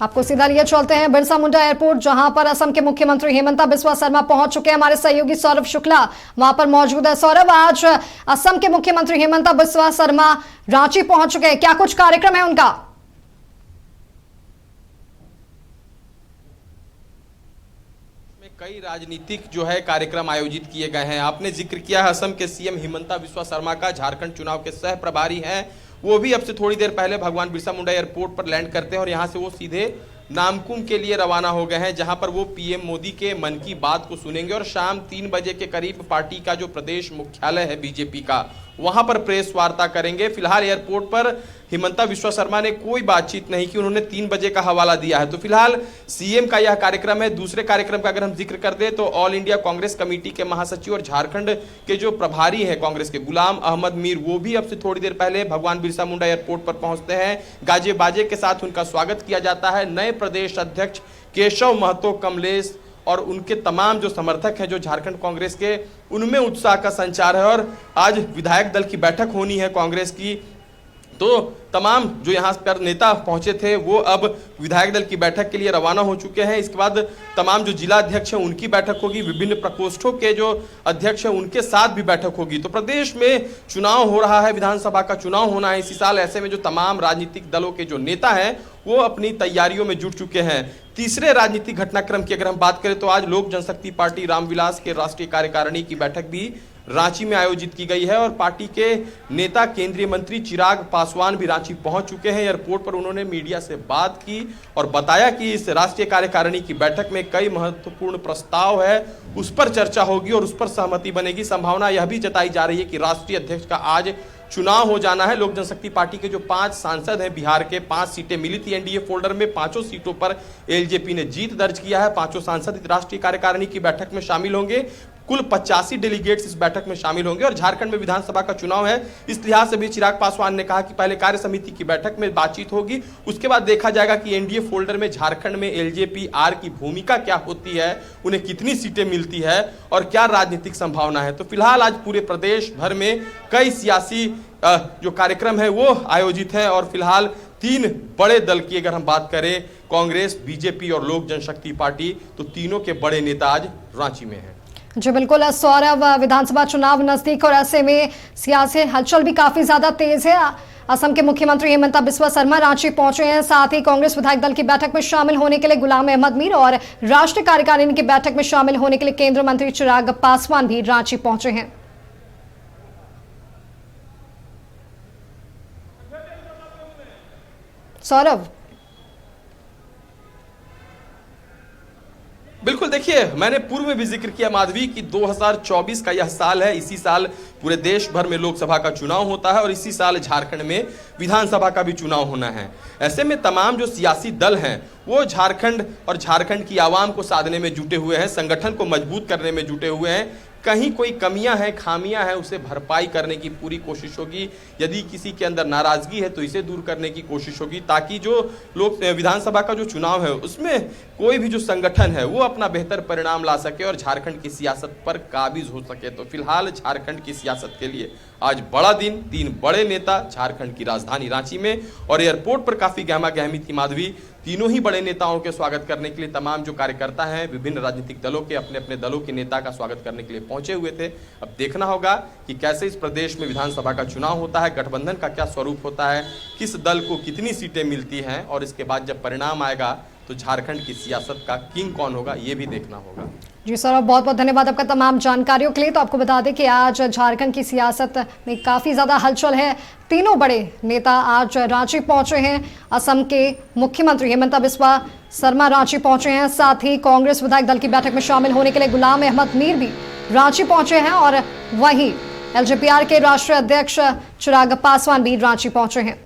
आपको सीधा लिए चलते हैं बिरसा मुंडा एयरपोर्ट, जहां पर असम के मुख्यमंत्री हेमंता बिस्वा शर्मा पहुंच चुके हैं। हमारे सहयोगी सौरभ शुक्ला वहां पर मौजूद है। सौरभ, आज असम के मुख्यमंत्री हेमंता बिस्वा शर्मा रांची पहुंच चुके हैं, क्या कुछ कार्यक्रम है उनका? कई राजनीतिक जो है कार्यक्रम आयोजित किए गए हैं। आपने जिक्र किया है असम के सीएम हेमंता बिस्वा शर्मा का, झारखंड चुनाव के सह प्रभारी हैं। वो भी अब से थोड़ी देर पहले भगवान बिरसा मुंडा एयरपोर्ट पर लैंड करते हैं और यहां से वो सीधे नामकुम के लिए रवाना हो गए हैं, जहां पर वो पीएम मोदी के मन की बात को सुनेंगे और शाम 3 बजे के करीब पार्टी का जो प्रदेश मुख्यालय है बीजेपी का, वहां पर प्रेस वार्ता करेंगे। फिलहाल एयरपोर्ट पर हेमंता बिस्वा शर्मा ने कोई बातचीत नहीं की, उन्होंने 3 बजे का हवाला दिया है। तो फिलहाल सीएम का यह कार्यक्रम है। दूसरे कार्यक्रम का अगर हम जिक्र कर दें तो ऑल इंडिया कांग्रेस कमेटी के महासचिव और झारखंड के जो प्रभारी हैं कांग्रेस के, गुलाम अहमद मीर, वो भी अब से थोड़ी देर पहले भगवान बिरसा मुंडा एयरपोर्ट पर पहुंचते हैं। गाजे बाजे के साथ उनका स्वागत किया जाता है। नए प्रदेश अध्यक्ष केशव महतो कमलेश और उनके तमाम जो समर्थक हैं जो झारखंड कांग्रेस के, उनमें उत्साह का संचार है। और आज विधायक दल की बैठक होनी है कांग्रेस की, तो तमाम जो यहाँ पर नेता पहुंचे थे वो अब विधायक दल की बैठक के लिए रवाना हो चुके हैं। इसके बाद तमाम जो जिला अध्यक्ष हैं उनकी बैठक होगी, विभिन्न प्रकोष्ठों के जो अध्यक्ष हैं उनके साथ भी बैठक होगी। तो प्रदेश में चुनाव हो रहा है, विधानसभा का चुनाव होना है इसी साल। ऐसे में जो तमाम राजनीतिक दलों के जो नेता हैं वो अपनी तैयारियों में जुट चुके हैं। तीसरे राजनीतिक घटनाक्रम की अगर हम बात करें तो आज लोक जनशक्ति पार्टी रामविलास के राष्ट्रीय कार्यकारिणी की बैठक भी रांची में आयोजित की गई है और पार्टी के नेता केंद्रीय मंत्री चिराग पासवान भी रांची पहुंच चुके हैं। एयरपोर्ट पर उन्होंने मीडिया से बात की और बताया कि इस राष्ट्रीय कार्यकारिणी की बैठक में कई महत्वपूर्ण प्रस्ताव है, उस पर चर्चा होगी और उस पर सहमति बनेगी। संभावना यह भी जताई जा रही है कि राष्ट्रीय अध्यक्ष का आज चुनाव हो जाना है। लोक जनशक्ति पार्टी के जो 5 सांसद हैं, बिहार के 5 सीटें मिली थी एनडीए फोल्डर में, 5 सीटों पर एलजेपी ने जीत दर्ज किया है। 5 सांसद राष्ट्रीय कार्यकारिणी की बैठक में शामिल होंगे। कुल 85 डेलीगेट्स इस बैठक में शामिल होंगे और झारखंड में विधानसभा का चुनाव है। इस लिहाज से भी चिराग पासवान ने कहा कि पहले कार्य समिति की बैठक में बातचीत होगी, उसके बाद देखा जाएगा कि एनडीए फोल्डर में झारखंड में एलजेपी आर की भूमिका क्या होती है, उन्हें कितनी सीटें मिलती है और क्या राजनीतिक संभावना है। तो फिलहाल आज पूरे प्रदेश भर में कई सियासी जो कार्यक्रम है वो आयोजित है और फिलहाल 3 बड़े दल की अगर हम बात करें, कांग्रेस, बीजेपी और लोक जनशक्ति पार्टी, तो तीनों के बड़े नेता आज रांची में हैं। जी बिल्कुल सौरभ, विधानसभा चुनाव नजदीक और ऐसे में सियासी हलचल भी काफी ज्यादा तेज है। असम के मुख्यमंत्री हेमंता बिस्वा शर्मा रांची पहुंचे हैं, साथ ही कांग्रेस विधायक दल की बैठक में शामिल होने के लिए गुलाम अहमद मीर और राष्ट्रीय कार्यकारिणी की बैठक में शामिल होने के लिए केंद्रीय मंत्री चिराग पासवान भी रांची पहुंचे हैं। सौरभ, बिल्कुल, देखिए मैंने पूर्व में भी जिक्र किया माधवी कि 2024 का यह साल है। इसी साल पूरे देश भर में लोकसभा का चुनाव होता है और इसी साल झारखंड में विधानसभा का भी चुनाव होना है। ऐसे में तमाम जो सियासी दल हैं वो झारखंड और झारखंड की आवाम को साधने में जुटे हुए हैं, संगठन को मजबूत करने में जुटे हुए हैं। कहीं कोई कमियां हैं, खामियां हैं, उसे भरपाई करने की पूरी कोशिश होगी। यदि किसी के अंदर नाराजगी है तो इसे दूर करने की कोशिश होगी, ताकि जो लोग विधानसभा का जो चुनाव है उसमें कोई भी जो संगठन है वो अपना बेहतर परिणाम ला सके और झारखंड की सियासत पर काबिज हो सके। तो फिलहाल झारखंड की सियासत के लिए आज बड़ा दिन, 3 बड़े नेता झारखंड की राजधानी रांची में और एयरपोर्ट पर काफी गहमा गहमी थी माधवी। तीनों ही बड़े नेताओं के स्वागत करने के लिए तमाम जो कार्यकर्ता हैं विभिन्न राजनीतिक दलों के अपने अपने दलों के नेता का स्वागत करने के लिए पहुंचे हुए थे। अब देखना होगा कि कैसे इस प्रदेश में विधानसभा का चुनाव होता है, गठबंधन का क्या स्वरूप होता है, किस दल को कितनी सीटें मिलती हैं और इसके बाद जब परिणाम आएगा तो झारखंड की सियासत का किंग कौन होगा ये भी देखना होगा। जी सौरभ, बहुत बहुत धन्यवाद आपका तमाम जानकारियों के लिए। तो आपको बता दें कि आज झारखंड की सियासत में काफी ज्यादा हलचल है। तीनों बड़े नेता आज रांची पहुंचे हैं। असम के मुख्यमंत्री हेमंता बिस्वा शर्मा रांची पहुंचे हैं, साथ ही कांग्रेस विधायक दल की बैठक में शामिल होने के लिए गुलाम अहमद मीर भी रांची पहुंचे हैं और वहीं एलजेपीआर के राष्ट्रीय अध्यक्ष चिराग पासवान भी रांची पहुंचे हैं।